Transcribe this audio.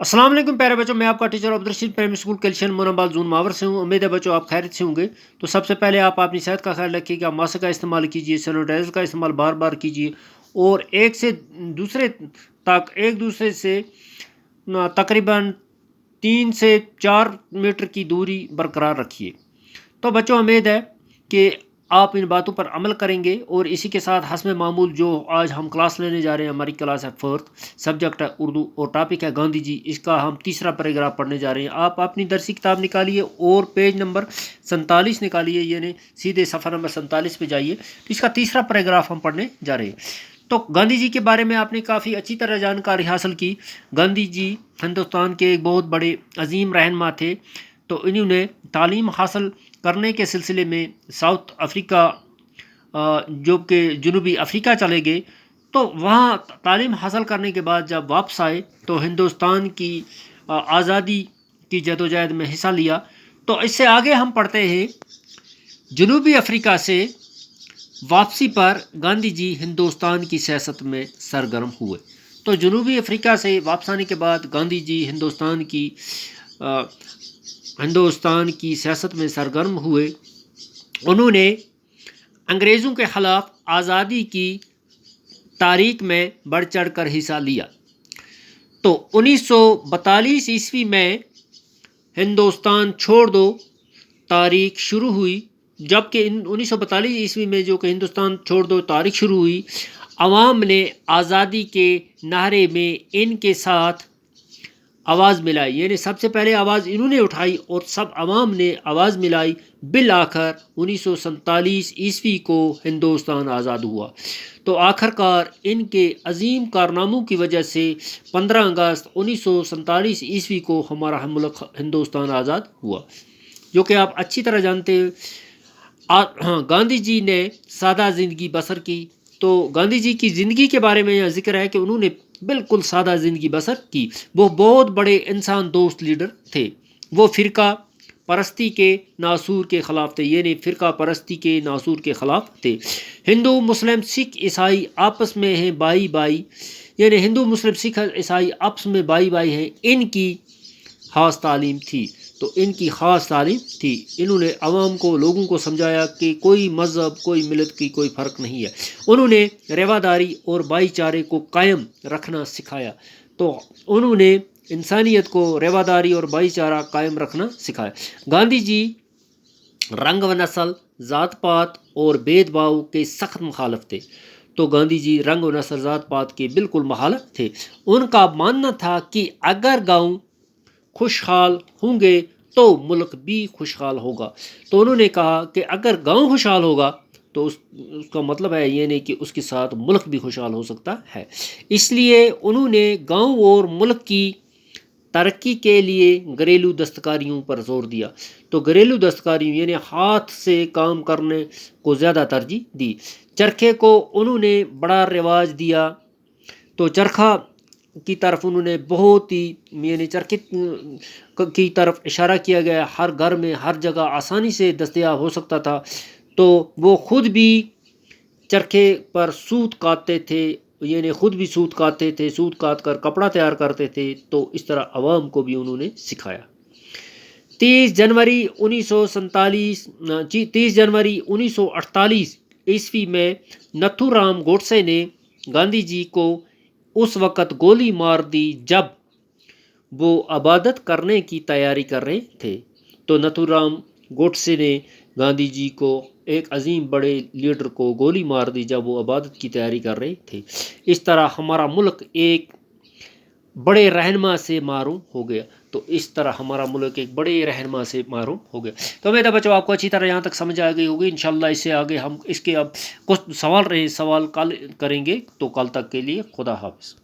अस्सलाम वालेकुम प्यारे बच्चों, मैं आपका टीचर अब्दुलरशीद प्राइमरी स्कूल कैल्शियन मोनाबाद जून मावर से हूँ। उम्मीद है बच्चों आप खैरियत से होंगे। तो सबसे पहले आप अपनी सेहत का ख्याल रखिएगा, मास्क का इस्तेमाल कीजिए, सैनिटाइजर का इस्तेमाल बार बार कीजिए और एक दूसरे से तकरीबन 3 से 4 मीटर की दूरी बरकरार रखिए। तो बच्चों उम्मीद है कि आप इन बातों पर अमल करेंगे और इसी के साथ हस्ब मामूल जो आज हम क्लास लेने जा रहे हैं, हमारी क्लास है 4th, सब्जेक्ट है उर्दू और टॉपिक है गांधी जी। इसका हम तीसरा पैराग्राफ पढ़ने जा रहे हैं। आप अपनी दरसी किताब निकालिए और पेज नंबर 47 निकालिए, यानी सीधे सफ़ा नंबर 47 पे जाइए। तो इसका तीसरा पैराग्राफ हम पढ़ने जा रहे हैं। तो गांधी जी के बारे में आपने काफ़ी अच्छी तरह जानकारी हासिल की। गांधी जी हिंदुस्तान के एक बहुत बड़े अजीम रहनुमा थे। तो इन्होंने तालीम हासिल करने के सिलसिले में साउथ अफ्रीका, जो कि जनूबी अफ्रीका चले गए। तो वहाँ तालीम हासिल करने के बाद जब वापस आए तो हिंदुस्तान की आज़ादी की जदोजहद में हिस्सा लिया। तो इससे आगे हम पढ़ते हैं, जनूबी अफ्रीका से वापसी पर गांधी जी हिंदुस्तान की सियासत में सरगर्म हुए। तो जनूबी अफ्रीका से वापस आने के बाद गांधी जी हिंदुस्तान की सियासत में सरगर्म हुए। उन्होंने अंग्रेज़ों के ख़िलाफ़ आज़ादी की तारीख में बढ़ चढ़ कर हिस्सा लिया। तो 1942 ईस्वी में हिंदुस्तान छोड़ दो तारीख शुरू हुई। जबकि 1942 ईस्वी में जो कि हिंदुस्तान छोड़ दो तारीख शुरू हुई, अवाम ने आज़ादी के नारे में इनके साथ आवाज़ मिलाई, यानी सबसे पहले आवाज़ इन्होंने उठाई और सब अवाम ने आवाज़ मिलाई। बिल आखिर 1947 ईस्वी को हिंदुस्तान आज़ाद हुआ। तो आखिरकार इनके अजीम कारनामों की वजह से 15 अगस्त 1947 ईस्वी को हमारा मुल्क हिंदुस्तान आज़ाद हुआ, जो कि आप अच्छी तरह जानते हैं। हाँ, गांधी जी ने सादा ज़िंदगी बसर की। तो गांधी जी की ज़िंदगी के बारे में यह जिक्र है कि उन्होंने बिल्कुल सादा ज़िंदगी बसर की। वो बहुत बड़े इंसान दोस्त लीडर थे। वो फ़िरका परस्ती के नासूर के ख़िलाफ़ थे, यानी फ़िरका परस्ती के नासूर के ख़िलाफ़ थे। हिंदू मुस्लिम सिख ईसाई आपस में हैं भाई भाई, यानी हिंदू मुस्लिम सिख ईसाई आपस में भाई भाई हैं। इनकी ख़ास तालीम थी। तो इनकी ख़ास तालीम थी। इन्होंने आवाम को, लोगों को समझाया कि कोई मज़हब, कोई मिलत की कोई फ़र्क नहीं है। उन्होंने रवादारी और भाईचारे को कायम रखना सिखाया। तो उन्होंने इंसानियत को, रवादारी और भाईचारा कायम रखना सिखाया। गांधी जी रंग व नस्ल, ज़ात पात और भेदभाव के सख्त मुखालिफ थे। तो गांधी जी रंग व नस्ल, ज़ात पात के बिल्कुल मुखालिफ थे। उनका मानना था कि अगर गाँव खुशहाल होंगे तो मुल्क भी खुशहाल होगा। तो उन्होंने कहा कि अगर गांव खुशहाल होगा तो उसका मतलब है ये नहीं कि उसके साथ मुल्क भी खुशहाल हो सकता है। इसलिए उन्होंने गांव और मुल्क की तरक्की के लिए घरेलू दस्तकारियों पर जोर दिया। तो घरेलू दस्तकारियों यानी हाथ से काम करने को ज़्यादा तरजीह दी। चरखे को उन्होंने बड़ा रिवाज दिया। तो चरखा की तरफ उन्होंने बहुत ही, यानी चरखे की तरफ इशारा किया गया। हर घर में हर जगह आसानी से दस्तयाब हो सकता था। तो वो ख़ुद भी चरखे पर सूत काटते थे, यानी ख़ुद भी सूत काटते थे, सूत काट कर कपड़ा तैयार करते थे। तो इस तरह आवाम को भी उन्होंने सिखाया। 30 जनवरी 1948 ईस्वी में नथुराम गोडसे ने गांधी जी को उस वक़्त गोली मार दी जब वो इबादत करने की तैयारी कर रहे थे। तो नथुराम गोडसे ने गांधी जी को, एक अजीम बड़े लीडर को, गोली मार दी जब वो इबादत की तैयारी कर रहे थे। इस तरह हमारा मुल्क एक बड़े रहनुमा से मारूम हो गया। तो इस तरह हमारा मुल्क एक बड़े रहनुमा से मारूम हो गया। तो मेरे बच्चों आपको अच्छी तरह यहाँ तक समझ आ गई होगी। इंशाल्लाह इससे आगे हम इसके अब कुछ सवाल कल करेंगे। तो कल तक के लिए खुदा हाफ़िज़।